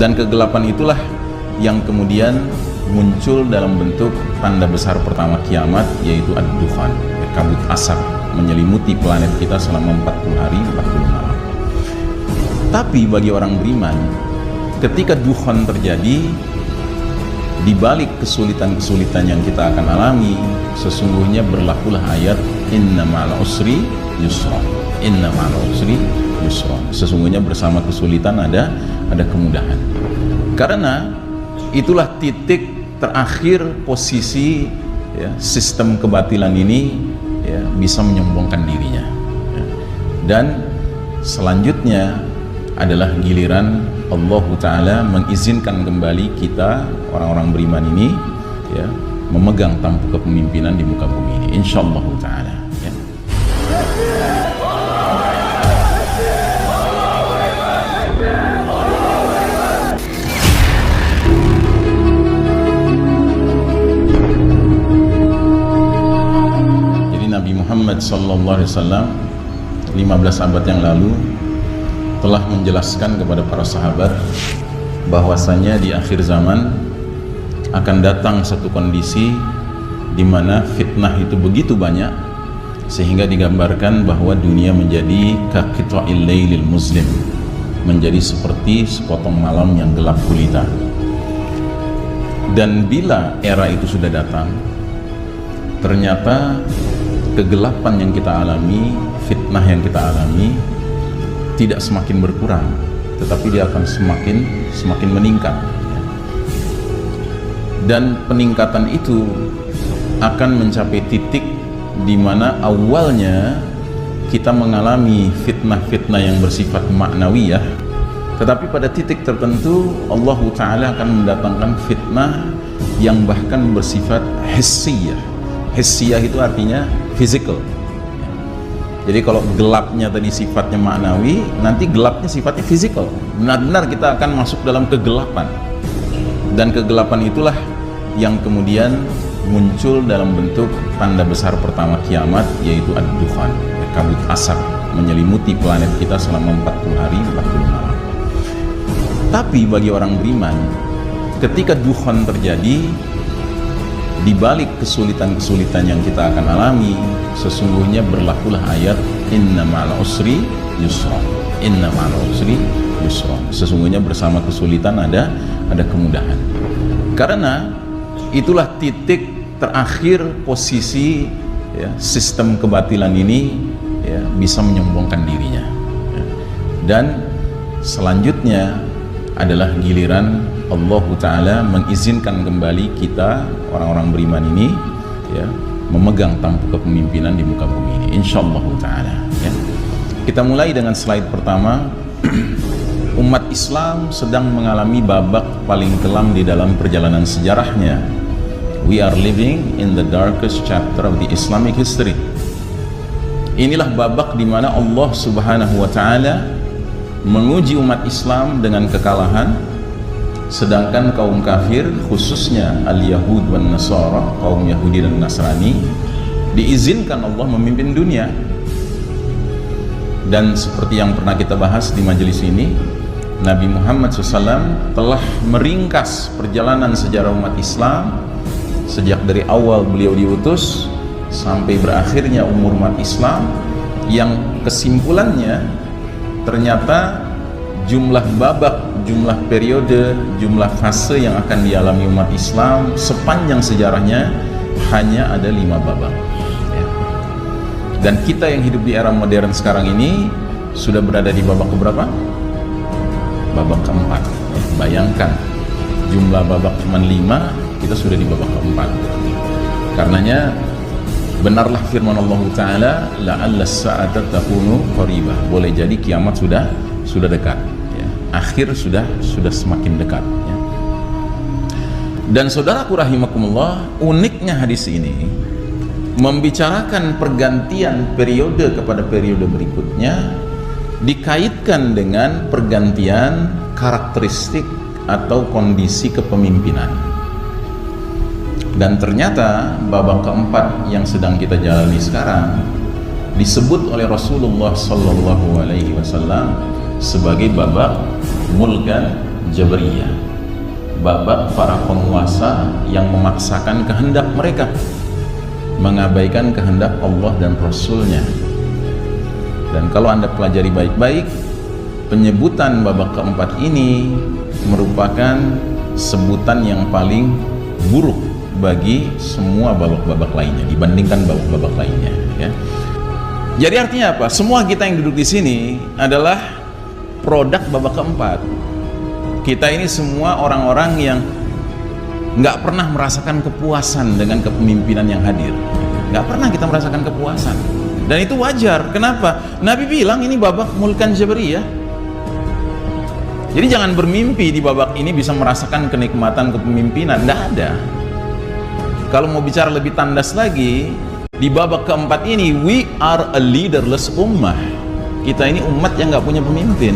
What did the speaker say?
Dan kegelapan itulah yang kemudian muncul dalam bentuk tanda besar pertama kiamat, yaitu ad-dukhan, kabut asap menyelimuti planet kita selama 40 hari 40 malam. Tapi bagi orang beriman, ketika dukhan terjadi, di balik kesulitan-kesulitan yang kita akan alami, sesungguhnya berlakulah ayat inna ma'al usri yusra, inna ma'al usri yusra. Sesungguhnya bersama kesulitan ada kemudahan. Karena itulah titik terakhir posisi ya, sistem kebatilan ini ya, bisa menyombongkan dirinya ya. Dan selanjutnya adalah giliran Allah Ta'ala mengizinkan kembali kita orang-orang beriman ini ya, memegang tampuk kepemimpinan di muka bumi ini, insyaallah Ta'ala ya. Jadi Nabi Muhammad SAW 15 abad yang lalu telah menjelaskan kepada para sahabat bahwasanya di akhir zaman akan datang satu kondisi di mana fitnah itu begitu banyak sehingga digambarkan bahwa dunia menjadi kaqita'il lailil muslim, menjadi seperti sepotong malam yang gelap gulita. Dan bila era itu sudah datang, ternyata kegelapan yang kita alami, fitnah yang kita alami tidak semakin berkurang, tetapi dia akan semakin meningkat. Dan peningkatan itu akan mencapai titik di mana awalnya kita mengalami fitnah-fitnah yang bersifat maknawiyah, tetapi pada titik tertentu Allah Ta'ala akan mendatangkan fitnah yang bahkan bersifat hissiyah. Hissiyah itu artinya physical. Jadi kalau gelapnya tadi sifatnya maknawi, nanti gelapnya sifatnya fisikal. Benar-benar kita akan masuk dalam kegelapan. Dan kegelapan itulah yang kemudian muncul dalam bentuk tanda besar pertama kiamat, yaitu ad-dukhan, kabut asap menyelimuti planet kita selama 40 hari 40 malam. Tapi bagi orang beriman, ketika dukhan terjadi, di balik kesulitan-kesulitan yang kita akan alami, sesungguhnya berlakulah ayat inna ma'al usri yusra, inna ma'al usri yusra. Sesungguhnya bersama kesulitan ada kemudahan. Karena itulah titik terakhir posisi ya, sistem kebatilan ini ya, bisa menyombongkan dirinya ya. Dan selanjutnya adalah giliran Allah Ta'ala mengizinkan kembali kita orang-orang beriman ini ya, memegang tampuk kepemimpinan di muka bumi ini, insyaallah Ta'ala ya. Kita mulai dengan slide pertama. Umat Islam sedang mengalami babak paling kelam di dalam perjalanan sejarahnya. We are living in the darkest chapter of the Islamic history. Inilah babak di mana Allah Subhanahu wa Ta'ala menguji umat Islam dengan kekalahan, sedangkan kaum kafir, khususnya al-Yahud wan Nasara, kaum Yahudi dan Nasrani, diizinkan Allah memimpin dunia. Dan seperti yang pernah kita bahas di majelis ini, Nabi Muhammad SAW telah meringkas perjalanan sejarah umat Islam sejak dari awal beliau diutus sampai berakhirnya umur umat Islam, yang kesimpulannya ternyata jumlah babak, jumlah periode, jumlah fase yang akan dialami umat Islam sepanjang sejarahnya hanya ada 5 babak ya. Dan kita yang hidup di era modern sekarang ini sudah berada di babak keberapa? Babak keempat ya. Bayangkan jumlah babak cuma 5, kita sudah di babak keempat. Karenanya benarlah firman Allah Ta'ala, la'alla as-sa'ata takunu qaribah. Boleh jadi kiamat sudah dekat ya. Akhir sudah semakin dekat ya. Dan saudaraku rahimakumullah, uniknya hadis ini membicarakan pergantian periode kepada periode berikutnya, dikaitkan dengan pergantian karakteristik atau kondisi kepemimpinan. Dan ternyata babak keempat yang sedang kita jalani sekarang disebut oleh Rasulullah SAW sebagai babak mulkan Jabariyah, babak para penguasa yang memaksakan kehendak mereka, mengabaikan kehendak Allah dan Rasulnya. Dan kalau Anda pelajari baik-baik, penyebutan babak keempat ini merupakan sebutan yang paling buruk bagi semua babak-babak lainnya dibandingkan babak-babak lainnya, ya. Jadi artinya apa? Semua kita yang duduk di sini adalah produk babak keempat. Kita ini semua orang-orang yang nggak pernah merasakan kepuasan dengan kepemimpinan yang hadir. Nggak pernah kita merasakan kepuasan. Dan itu wajar. Kenapa? Nabi bilang ini babak mulkan Jabariyah. Jadi jangan bermimpi di babak ini bisa merasakan kenikmatan kepemimpinan. Nggak ada. Kalau mau bicara lebih tandas lagi, di babak keempat ini, we are a leaderless ummah. Kita ini umat yang nggak punya pemimpin.